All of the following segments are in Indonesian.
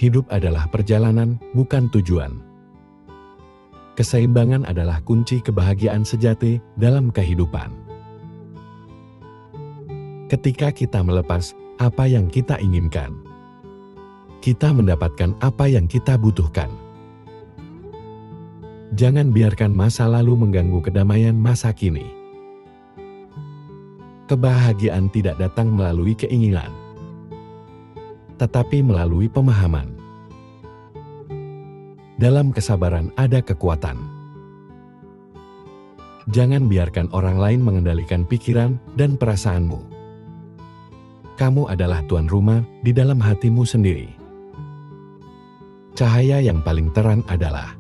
Hidup adalah perjalanan, bukan tujuan. Keseimbangan adalah kunci kebahagiaan sejati dalam kehidupan. Ketika kita melepas apa yang kita inginkan, kita mendapatkan apa yang kita butuhkan. Jangan biarkan masa lalu mengganggu kedamaian masa kini. Kebahagiaan tidak datang melalui keinginan, tetapi melalui pemahaman. Dalam kesabaran ada kekuatan. Jangan biarkan orang lain mengendalikan pikiran dan perasaanmu. Kamu adalah tuan rumah di dalam hatimu sendiri. Cahaya yang paling terang adalah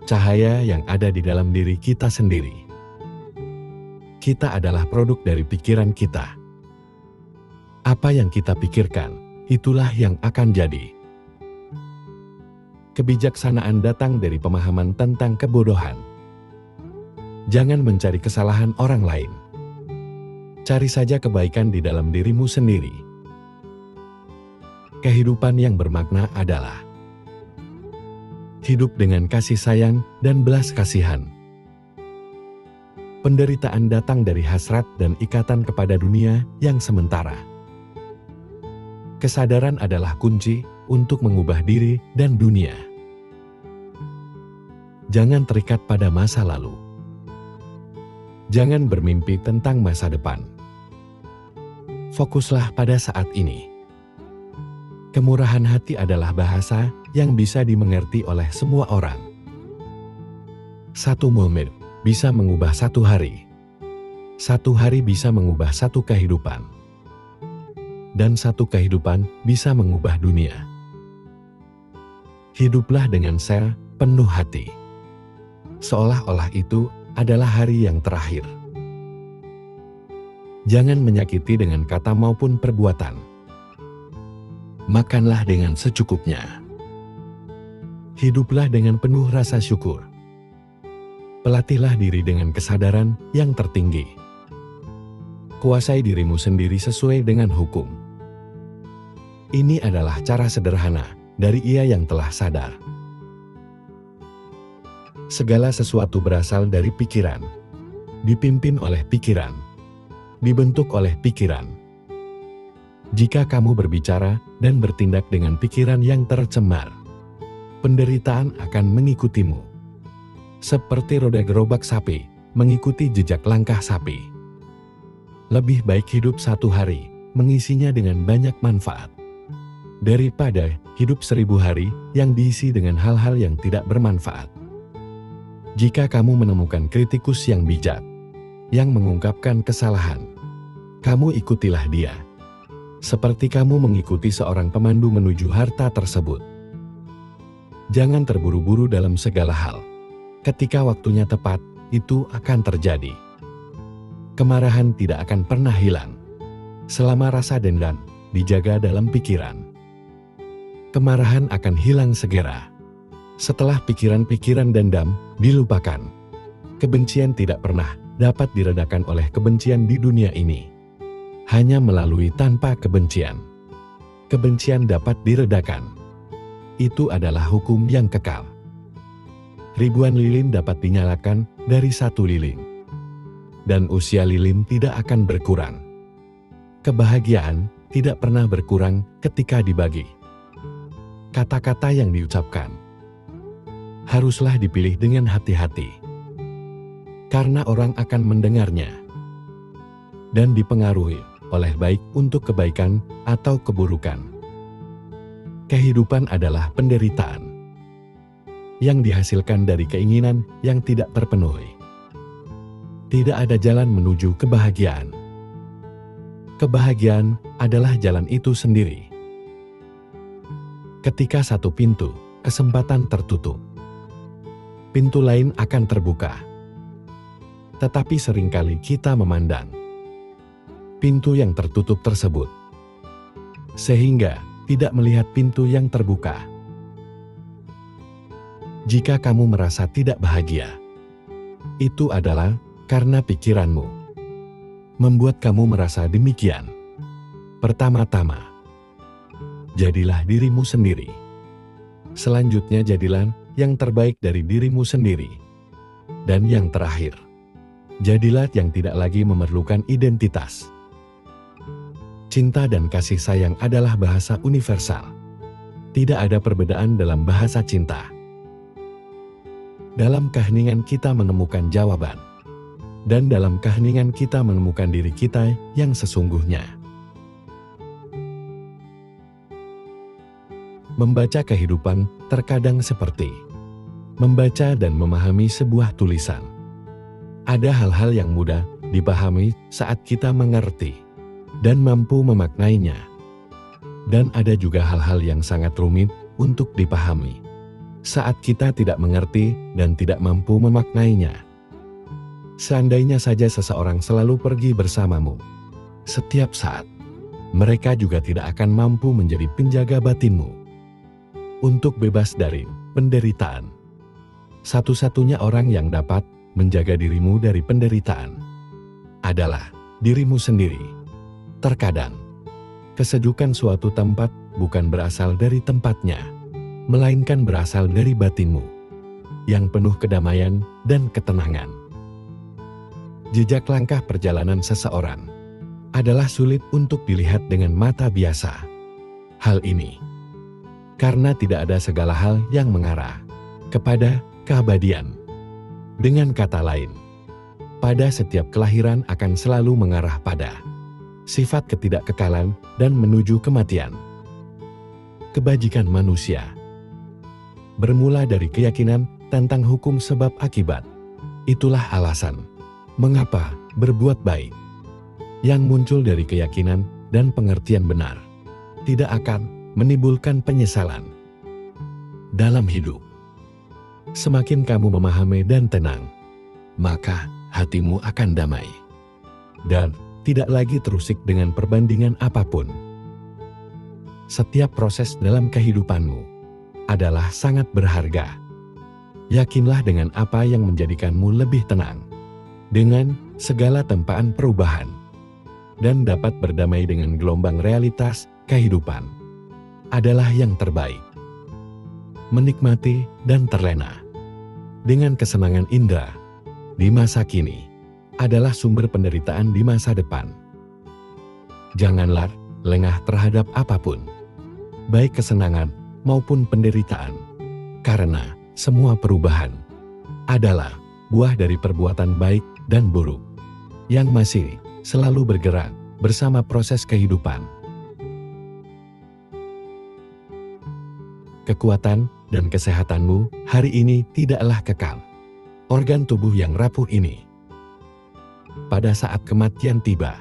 cahaya yang ada di dalam diri kita sendiri. Kita adalah produk dari pikiran kita. Apa yang kita pikirkan, itulah yang akan jadi. Kebijaksanaan datang dari pemahaman tentang kebodohan. Jangan mencari kesalahan orang lain. Cari saja kebaikan di dalam dirimu sendiri. Kehidupan yang bermakna adalah hidup dengan kasih sayang dan belas kasihan. Penderitaan datang dari hasrat dan ikatan kepada dunia yang sementara. Kesadaran adalah kunci untuk mengubah diri dan dunia. Jangan terikat pada masa lalu. Jangan bermimpi tentang masa depan. Fokuslah pada saat ini. Kemurahan hati adalah bahasa yang bisa dimengerti oleh semua orang. Satu momen bisa mengubah satu hari. Satu hari bisa mengubah satu kehidupan. Dan satu kehidupan bisa mengubah dunia. Hiduplah dengan penuh hati. Seolah-olah itu adalah hari yang terakhir. Jangan menyakiti dengan kata maupun perbuatan. Makanlah dengan secukupnya. Hiduplah dengan penuh rasa syukur. Pelatihlah diri dengan kesadaran yang tertinggi. Kuasai dirimu sendiri sesuai dengan hukum. Ini adalah cara sederhana dari Ia yang telah sadar. Segala sesuatu berasal dari pikiran, dipimpin oleh pikiran, dibentuk oleh pikiran. Jika kamu berbicara dan bertindak dengan pikiran yang tercemar, penderitaan akan mengikutimu. Seperti roda gerobak sapi, mengikuti jejak langkah sapi. Lebih baik hidup satu hari, mengisinya dengan banyak manfaat, daripada hidup 1000 hari yang diisi dengan hal-hal yang tidak bermanfaat. Jika kamu menemukan kritikus yang bijak, yang mengungkapkan kesalahan, kamu ikutilah dia. Seperti kamu mengikuti seorang pemandu menuju harta tersebut. Jangan terburu-buru dalam segala hal. Ketika waktunya tepat, itu akan terjadi. Kemarahan tidak akan pernah hilang selama rasa dendam dijaga dalam pikiran. Kemarahan akan hilang segera setelah pikiran-pikiran dendam dilupakan. Kebencian tidak pernah dapat diredakan oleh kebencian di dunia ini. Hanya melalui tanpa kebencian. Kebencian dapat diredakan. Itu adalah hukum yang kekal. Ribuan lilin dapat dinyalakan dari satu lilin. Dan usia lilin tidak akan berkurang. Kebahagiaan tidak pernah berkurang ketika dibagi. Kata-kata yang diucapkan haruslah dipilih dengan hati-hati. Karena orang akan mendengarnya dan dipengaruhi oleh baik untuk kebaikan atau keburukan. Kehidupan adalah penderitaan yang dihasilkan dari keinginan yang tidak terpenuhi. Tidak ada jalan menuju kebahagiaan. Kebahagiaan adalah jalan itu sendiri. Ketika satu pintu kesempatan tertutup, pintu lain akan terbuka. Tetapi seringkali kita memandang pintu yang tertutup tersebut, sehingga tidak melihat pintu yang terbuka. Jika kamu merasa tidak bahagia, itu adalah karena pikiranmu membuat kamu merasa demikian. Pertama-tama, jadilah dirimu sendiri. Selanjutnya jadilah yang terbaik dari dirimu sendiri. Dan yang terakhir, jadilah yang tidak lagi memerlukan identitas. Cinta dan kasih sayang adalah bahasa universal. Tidak ada perbedaan dalam bahasa cinta. Dalam keheningan kita menemukan jawaban. Dan dalam keheningan kita menemukan diri kita yang sesungguhnya. Membaca kehidupan terkadang seperti membaca dan memahami sebuah tulisan. Ada hal-hal yang mudah dipahami saat kita mengerti dan mampu memaknainya. Dan ada juga hal-hal yang sangat rumit untuk dipahami saat kita tidak mengerti dan tidak mampu memaknainya. Seandainya saja seseorang selalu pergi bersamamu setiap saat, mereka juga tidak akan mampu menjadi penjaga batinmu. Untuk bebas dari penderitaan, satu-satunya orang yang dapat menjaga dirimu dari penderitaan adalah dirimu sendiri. Terkadang, kesejukan suatu tempat bukan berasal dari tempatnya, melainkan berasal dari batinmu yang penuh kedamaian dan ketenangan. Jejak langkah perjalanan seseorang adalah sulit untuk dilihat dengan mata biasa. Hal ini karena tidak ada segala hal yang mengarah kepada keabadian. Dengan kata lain, pada setiap kelahiran akan selalu mengarah pada sifat ketidakkekalan dan menuju kematian. Kebajikan manusia bermula dari keyakinan tentang hukum sebab akibat. Itulah alasan mengapa berbuat baik yang muncul dari keyakinan dan pengertian benar tidak akan menimbulkan penyesalan dalam hidup. Semakin kamu memahami dan tenang, maka hatimu akan damai dan tidak lagi terusik dengan perbandingan apapun. Setiap proses dalam kehidupanmu adalah sangat berharga. Yakinlah dengan apa yang menjadikanmu lebih tenang dengan segala tempaan perubahan dan dapat berdamai dengan gelombang realitas kehidupan adalah yang terbaik. Menikmati dan terlena dengan kesenangan indera di masa kini adalah sumber penderitaan di masa depan. Janganlah lengah terhadap apapun, baik kesenangan maupun penderitaan, karena semua perubahan adalah buah dari perbuatan baik dan buruk yang masih selalu bergerak bersama proses kehidupan. Kekuatan dan kesehatanmu hari ini tidaklah kekal. Organ tubuh yang rapuh ini, pada saat kematian tiba,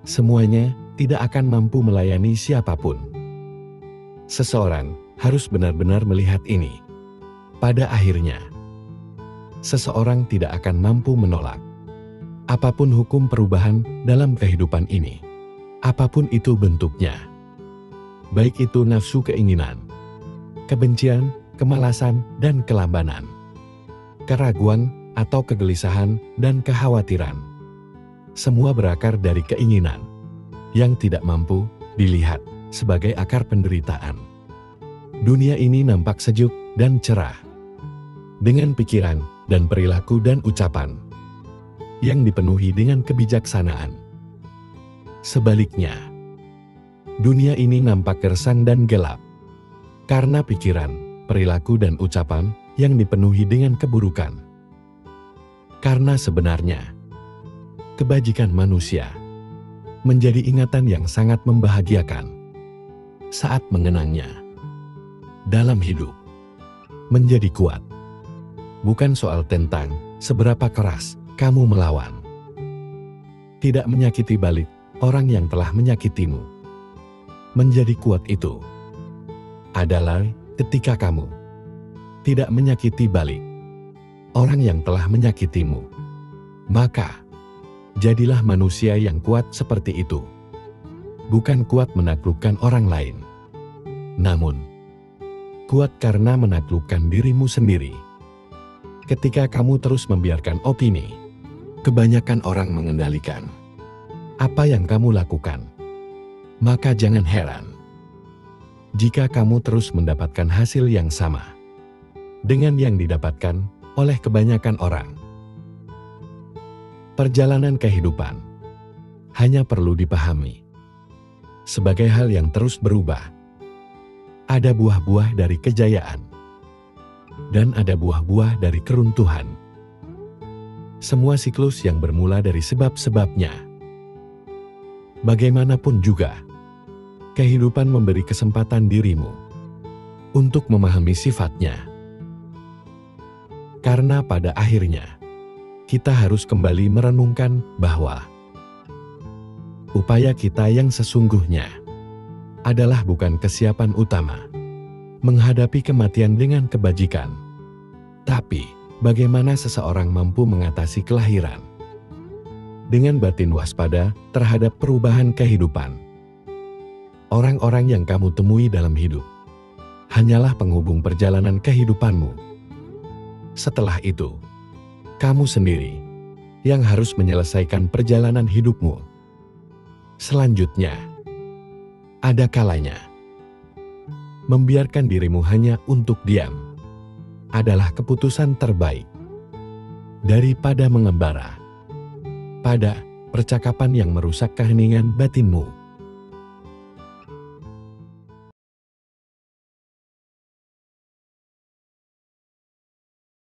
semuanya tidak akan mampu melayani siapapun. Seseorang harus benar-benar melihat ini. Pada akhirnya, seseorang tidak akan mampu menolak apapun hukum perubahan dalam kehidupan ini. Apapun itu bentuknya. Baik itu nafsu keinginan, kebencian, kemalasan, dan kelambanan, keraguan atau kegelisahan dan kekhawatiran. Semua berakar dari keinginan yang tidak mampu dilihat sebagai akar penderitaan. Dunia ini nampak sejuk dan cerah dengan pikiran dan perilaku dan ucapan yang dipenuhi dengan kebijaksanaan. Sebaliknya, dunia ini nampak gersang dan gelap karena pikiran, perilaku, dan ucapan yang dipenuhi dengan keburukan. Karena sebenarnya, kebajikan manusia menjadi ingatan yang sangat membahagiakan saat mengenangnya. Dalam hidup, menjadi kuat bukan soal tentang seberapa keras kamu melawan. Tidak menyakiti balik orang yang telah menyakitimu. Menjadi kuat itu adalah ketika kamu tidak menyakiti balik orang yang telah menyakitimu. Maka, jadilah manusia yang kuat seperti itu. Bukan kuat menaklukkan orang lain, namun kuat karena menaklukkan dirimu sendiri. Ketika kamu terus membiarkan opini kebanyakan orang mengendalikan apa yang kamu lakukan, maka jangan heran jika kamu terus mendapatkan hasil yang sama dengan yang didapatkan oleh kebanyakan orang. Perjalanan kehidupan hanya perlu dipahami sebagai hal yang terus berubah. Ada buah-buah dari kejayaan dan ada buah-buah dari keruntuhan. Semua siklus yang bermula dari sebab-sebabnya. Bagaimanapun juga, kehidupan memberi kesempatan dirimu untuk memahami sifatnya. Karena pada akhirnya, kita harus kembali merenungkan bahwa upaya kita yang sesungguhnya adalah bukan kesiapan utama menghadapi kematian dengan kebajikan, tapi bagaimana seseorang mampu mengatasi kelahiran dengan batin waspada terhadap perubahan kehidupan. Orang-orang yang kamu temui dalam hidup hanyalah penghubung perjalanan kehidupanmu. Setelah itu, kamu sendiri yang harus menyelesaikan perjalanan hidupmu. Selanjutnya, ada kalanya membiarkan dirimu hanya untuk diam adalah keputusan terbaik daripada mengembara pada percakapan yang merusak keheningan batinmu.